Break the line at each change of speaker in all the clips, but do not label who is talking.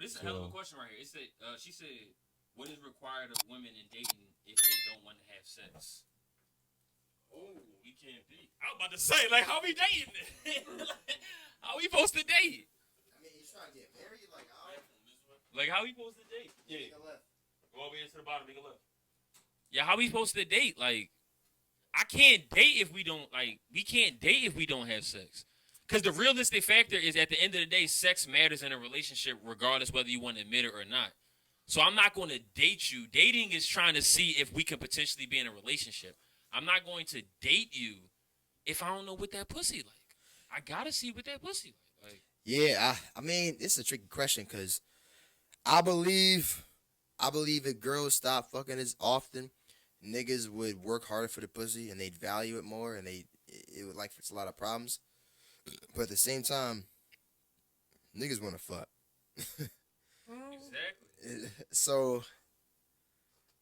this is a hell of a question right here. It said, she said, what is required of women in dating if they don't want to have sex? Oh, we can't date. I was about to say, like, how we dating? How we supposed to date?
I mean, you trying to get married?
Like, how we supposed to date? Yeah. Go all the way to the bottom, make a left. Yeah, how we supposed to date? Like, I can't date if we don't, like, we can't date if we don't have sex. Because the realistic factor is at the end of the day, sex matters in a relationship regardless whether you want to admit it or not. So I'm not going to date you. Dating is trying to see if we can potentially be in a relationship. I'm not going to date you if I don't know what that pussy like. I got to see what that pussy like.
Yeah, I mean, it's a tricky question because I believe if girls stop fucking as often, niggas would work harder for the pussy and they'd value it more and it would like fix a lot of problems. But at the same time, niggas want to fuck.
Exactly.
So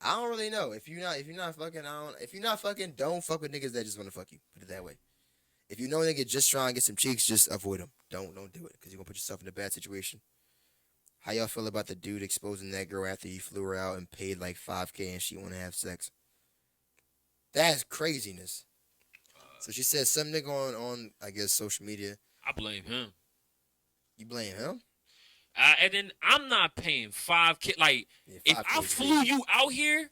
I don't really know. If you're not fucking, don't fuck with niggas that just want to fuck you. Put it that way. If you know a nigga just trying to get some cheeks, just avoid them. Don't do it because you're gonna put yourself in a bad situation. How y'all feel about the dude exposing that girl after he flew her out and paid like $5K and she want to have sex? That's craziness. So she said some nigga on I guess social media.
I blame him.
You blame him?
And then I'm not paying $5K. Like,
Yeah,
if I flew you out here,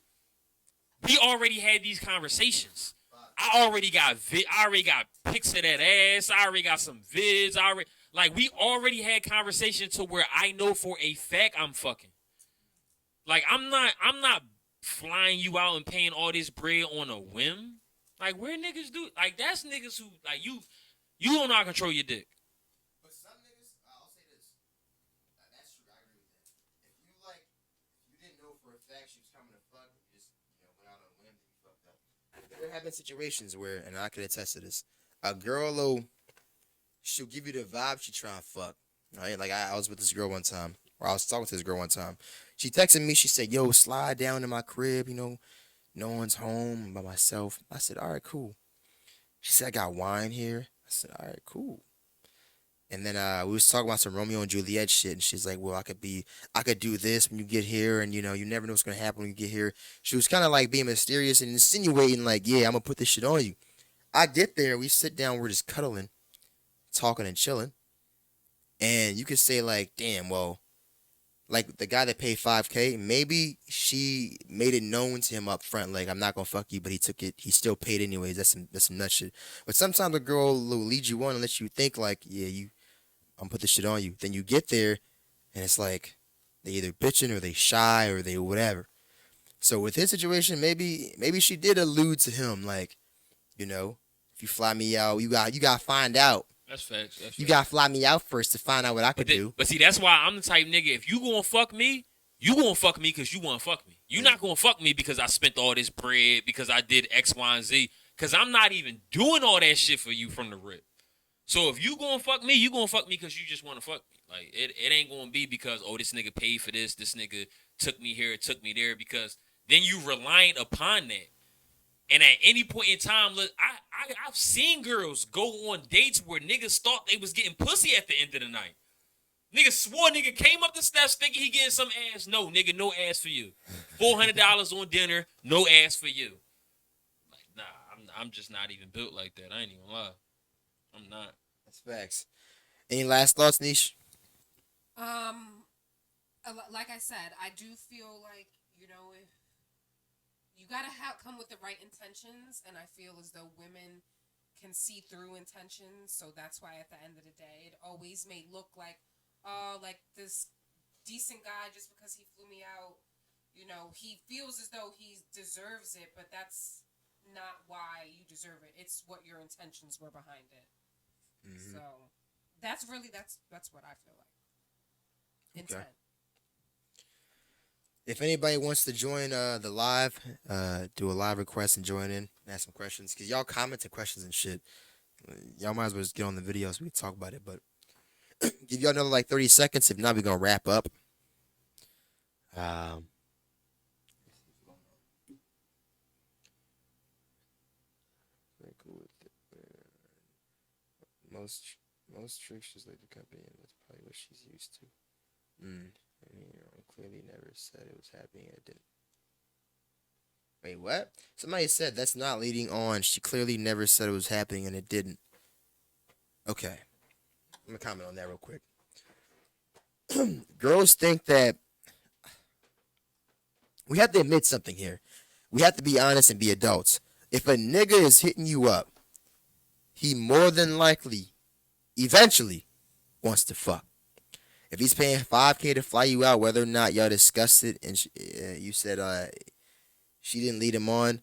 we already had these conversations. I already got pics of that ass. I already got some vids. We already had conversations to where I know for a fact I'm fucking. Like, I'm not flying you out and paying all this bread on a whim. Like, where niggas do? Like, that's niggas who, like, you don't know how to control your dick.
But some niggas, I'll say this. That's true. I agree with that. If you didn't know for a fact she was coming to fuck, you just, went out on a whim and you fucked up. There have been situations where, and I could attest to this, a girl, she'll give you the vibe she trying to fuck. Right? Like, I was with this girl one time, or I was talking to this girl one time. She texted me, she said, yo, slide down to my crib, no one's home, I'm by myself. I said, all right, cool. She said, I got wine here. I said, all right, cool. And then we was talking about some Romeo and Juliet shit, and she's like, well, I could do this when you get here, and you never know what's gonna happen when you get here. She was kind of like being mysterious and insinuating, like, yeah, I'm gonna put this shit on you. I get there, we sit down, we're just cuddling, talking and chilling, and you could say like, damn, well, like the guy that paid $5K, maybe she made it known to him up front, like I'm not gonna fuck you, but he still paid anyways. That's some nut shit. But sometimes a girl will lead you on and let you think like, yeah, I'm gonna put this shit on you. Then you get there, and it's like they either bitching or they shy or they whatever. So with his situation, maybe she did allude to him, like, if you fly me out, you got to find out.
That's facts.
You got to fly me out first to find out what I could do.
But see, that's why I'm the type nigga, if you gonna fuck me, you gonna fuck me because you wanna fuck me. You not gonna fuck me because I spent all this bread, because I did X, Y, and Z. Because I'm not even doing all that shit for you from the rip. So if you gonna fuck me, you gonna fuck me because you just wanna fuck me. Like, it ain't gonna be because, oh, this nigga paid for this nigga took me here, took me there, because then you reliant upon that. And at any point in time, look, I've seen girls go on dates where niggas thought they was getting pussy at the end of the night. Nigga swore nigga came up the steps thinking he getting some ass. No, nigga, no ass for you. $400 on dinner, no ass for you. Like, nah, I'm just not even built like that. I ain't even lie. I'm not.
That's facts. Any last thoughts, Niche?
Like I said, I do feel like, if you gotta come with the right intentions, and I feel as though women can see through intentions, so that's why at the end of the day, it always may look like, oh, like this decent guy, just because he flew me out, he feels as though he deserves it, but that's not why you deserve it. It's what your intentions were behind it. Mm-hmm. So that's what I feel like. Intent. Okay.
If anybody wants to join the live, do a live request and join in, and ask some questions, because y'all commenting questions and shit. Y'all might as well just get on the video so we can talk about it. But give y'all another like 30 seconds. If not, we're gonna wrap up. Very cool with it. Most tricks just like the company, and that's probably what she's used to. said it was happening and it didn't. Wait, what? Somebody said that's not leading on. She clearly never said it was happening and it didn't. Okay. I'm gonna comment on that real quick. Girls think that we have to admit something here. We have to be honest and be adults. If a nigga is hitting you up, he more than likely, eventually, wants to fuck. If he's paying $5K to fly you out, whether or not y'all discussed it, and you said she didn't lead him on,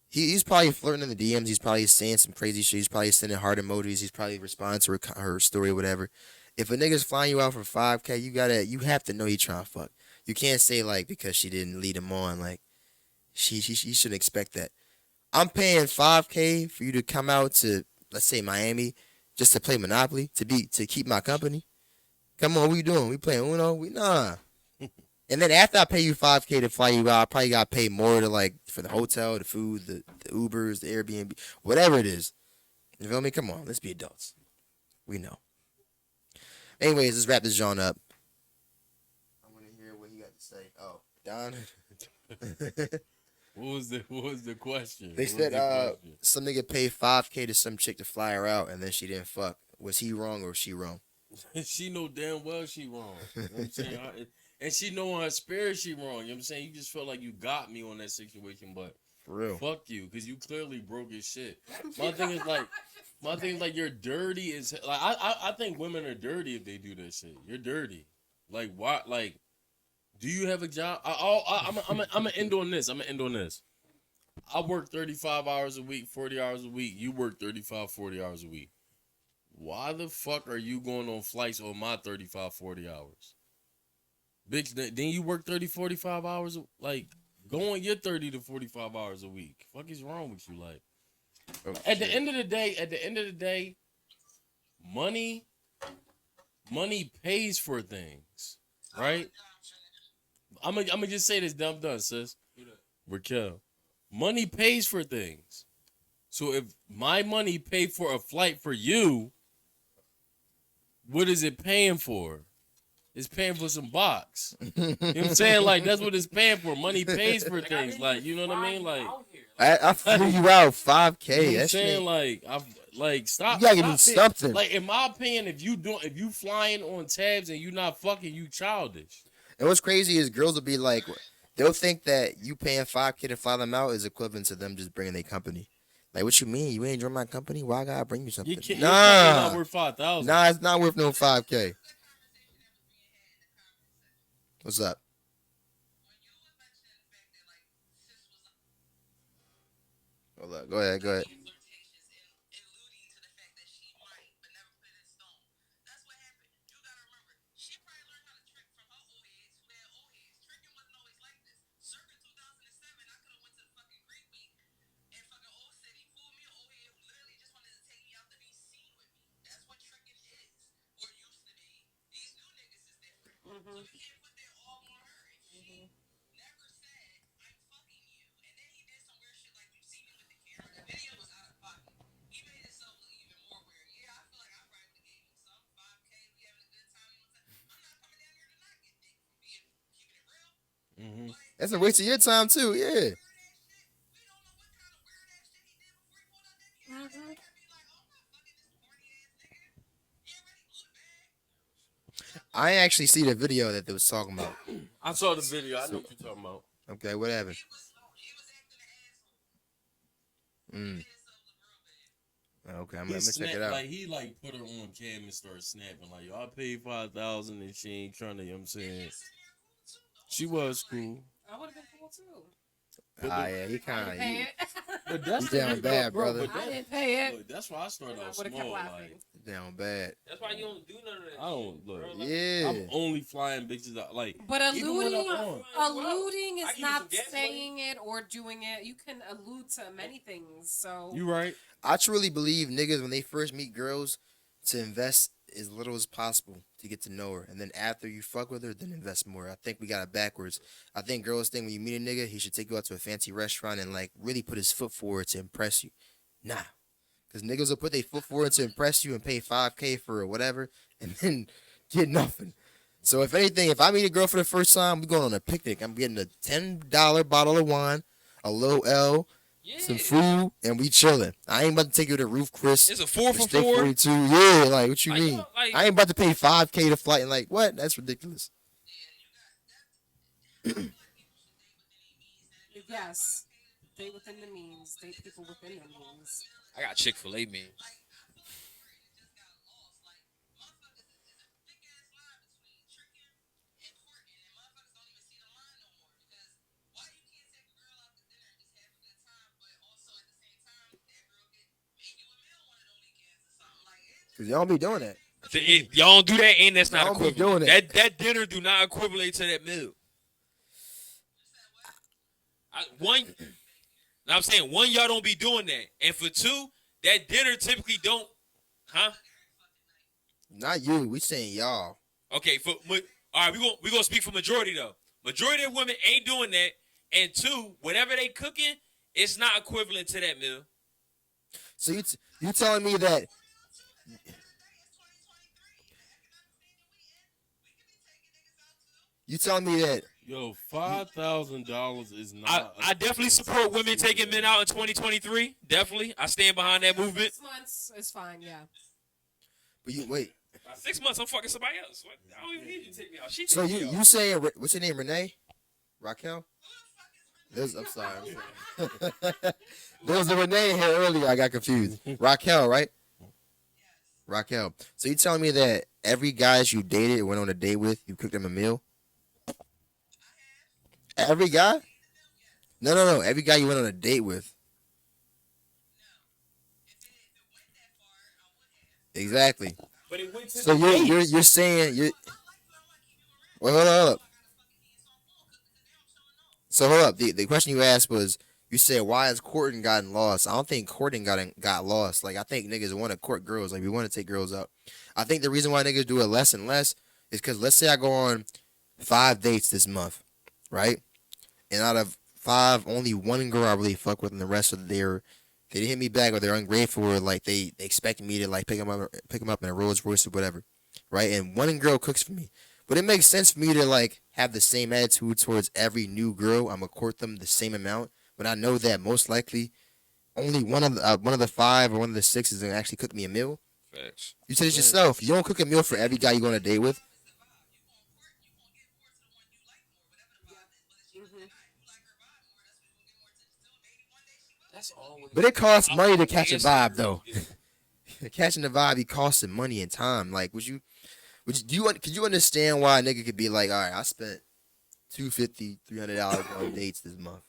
he's probably flirting in the DMs. He's probably saying some crazy shit. He's probably sending heart emojis. He's probably responding to her story or whatever. If a nigga's flying you out for $5K, you have to know he trying to fuck. You can't say like because she didn't lead him on, like she shouldn't expect that. I'm paying $5K for you to come out to, let's say, Miami, just to play Monopoly, to keep my company. Come on, what we doing? We playing Uno? Nah. And then after I pay you $5K to fly you out, I probably got to pay more to like for the hotel, the food, the Ubers, the Airbnb, whatever it is. You feel me? Come on, let's be adults. We know. Anyways, let's wrap this John up. I want to hear what he got to say. Oh, Don.
What was the question?
They said some nigga paid $5K to some chick to fly her out and then she didn't fuck. Was he wrong or was she wrong?
She know damn well she wrong. You know what I'm saying? And she know in her spirit she wrong. You know what I'm saying? You just felt like you got me on that situation, but
For real.
fuck you, because you clearly broke his shit. My thing is like you're dirty as like I think women are dirty if they do that shit. You're dirty. Like why? Like, do you have a job? I'm gonna end on this. I work 35 hours a week, 40 hours a week. You work 35, 40 hours a week. Why the fuck are you going on flights on my 35, 40 hours? Bitch, then you work 30, 45 hours? Like, go on your 30 to 45 hours a week. Fuck is wrong with you? Like, at the end of the day, money pays for things, right? I'm gonna just say this, dumb done, sis. Raquel, money pays for things. So if my money paid for a flight for you, what is it paying for? It's paying for some box. You know what I'm saying? Like, that's what it's paying for. Money pays for things. Like, you know what I mean? Like,
I flew you out $5K.
you know what I'm
That
saying?
shit.
Like, stop.
You gotta give me
stop it.
something.
Like, in my opinion, if you flying on tabs and you not fucking, you childish.
And what's crazy is girls will be like, they'll think that you paying $5K to fly them out is equivalent to them just bringing their company. Like, what you mean? You ain't join my company? Why I gotta bring you something?
Your company not worth 5,000.
Nah, it's not worth no $5K. What's up? Hold up. Go ahead.
Mm-hmm.
That's a waste of your time too. Yeah. I ain't actually see the video that they was talking about.
I saw the video. I know what you're talking about.
Okay, what happened? Mm. Okay, I'm gonna check it out.
Like, he like put her on cam and started snapping. Like, yo, I paid 5,000 and she ain't trying to. You know what I'm saying? She was cool.
I would have been cool too.
Yeah, he
I
kind
didn't pay
of.
it.
But that's
You down bad, brother.
I didn't pay it.
Look, that's why I started
I
off
would have kept
small.
laughing.
Like,
Down bad.
That's why you don't do none of that.
I don't look.
Bro, like,
Yeah.
I'm only flying bitches out. Like,
But
even when
alluding,
I'm on.
alluding
I
is
give you
not
some gas
saying it or doing it. You can allude to many things. So
You right?
I truly believe niggas when they first meet girls to invest as little as possible to get to know her, and then after you fuck with her, then invest more. I think we got it backwards. I think girls think when you meet a nigga, he should take you out to a fancy restaurant and like really put his foot forward to impress you. Nah, because niggas will put their foot forward to impress you and pay $5K for whatever, and then get nothing. So if anything, if I meet a girl for the first time, we going on a picnic. I'm getting a $10 bottle of wine, a little L,
Yeah.
some food, and we chilling. I ain't about to take you to Roof Chris.
It's a 4 for
Steak
4.
42. Yeah, like what you
Like,
mean?
yo, like-
I ain't about to pay $5K to flight and like what? That's ridiculous.
Yes. Date within the means. Date people within their means.
I got Chick-fil-A man.
Cause y'all be doing that.
Y'all don't do that, and that's not
Y'all be
equivalent.
doing it.
That dinner do not equivalent to that meal. I'm saying one, y'all don't be doing that, and for two, that dinner typically don't, huh?
Not you. We saying y'all.
Okay, all right, we gonna speak for majority though. Majority of women ain't doing that, and two, whatever they cooking, it's not equivalent to that meal.
So you telling me that? You telling me that?
Yo, $5,000 is not.
I definitely support women taking men out in 2023. Definitely, I stand behind that movement.
6 months is fine, yeah.
But you wait.
6 months, I'm fucking somebody else. I don't even need you to take me out. She
So
take me out.
you saying what's your name? Renee? Raquel? I'm sorry. There was a Renee here earlier. I got confused. Raquel, right? Raquel. So you telling me that every guy that you dated or went on a date with, you cooked them a meal? Every guy? No. Every guy you went on a date with. Exactly.
But it went to
So
the
you're saying you're. Well, hold up. So hold up. The question you asked was, you said why has courting gotten lost? I don't think courting got lost. Like I think niggas want to court girls. Like we want to take girls out. I think the reason why niggas do it less and less is because let's say I go on 5 dates this month, right? And out of 5, only one girl I really fuck with, and the rest of they didn't hit me back, or they're ungrateful, or like they expect me to like pick them up in a Rolls Royce or whatever, right? And one girl cooks for me. But it makes sense for me to like have the same attitude towards every new girl. I'm gonna court them the same amount, but I know that most likely only one of the 5 or one of the 6 is gonna actually cook me a meal.
Facts.
You said it yourself. You don't cook a meal for every guy you go on a date with.
That's always.
But it costs money to catch a vibe, though. Catching the vibe, it costs money and time. Like, could you understand why a nigga could be like, all right, I spent $250, $300 on dates this month,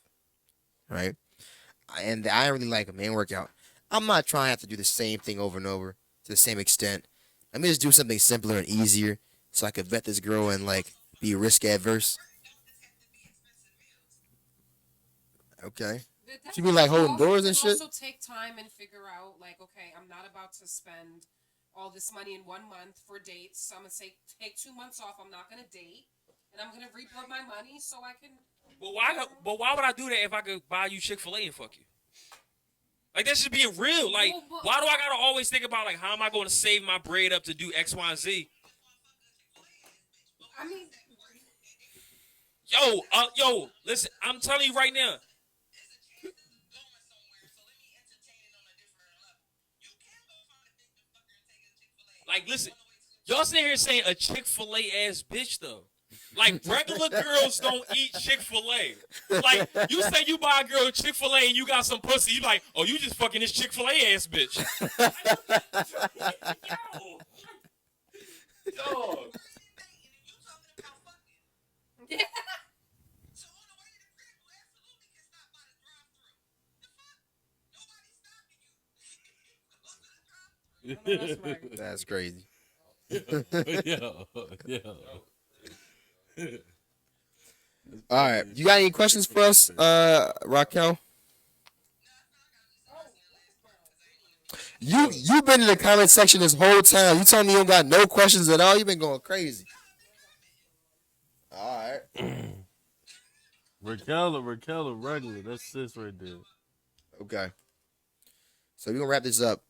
right? And I really like a man workout. I'm not trying to have to do the same thing over and over to the same extent. Let me just do something simpler and easier so I could vet this girl and like be risk adverse. Okay. She be like holding doors and shit.
Also take time and figure out like, okay, I'm not about to spend all this money in 1 month for dates. So I'm gonna take 2 months off. I'm not gonna date, and I'm gonna rebuild my money so I can.
But why would I do that if I could buy you Chick-fil-A and fuck you? Like that's just being real. Like why do I gotta always think about like how am I going to save my bread up to do X, Y, and Z?
I mean,
yo, listen, I'm telling you right now. Like, listen, y'all sitting here saying a Chick-fil-A ass bitch though. Like regular girls don't eat Chick-fil-A. Like you say you buy a girl Chick-fil-A and you got some pussy, you like, oh, you just fucking this Chick-fil-A ass bitch. Dog.
That's crazy.
Yo.
All right. You got any questions for us, Raquel? You've been in the comment section this whole time. You telling me you don't got no questions at all? You've been going crazy. All right.
Raquel, regular. That's sis right there.
Okay. So we're gonna wrap this up.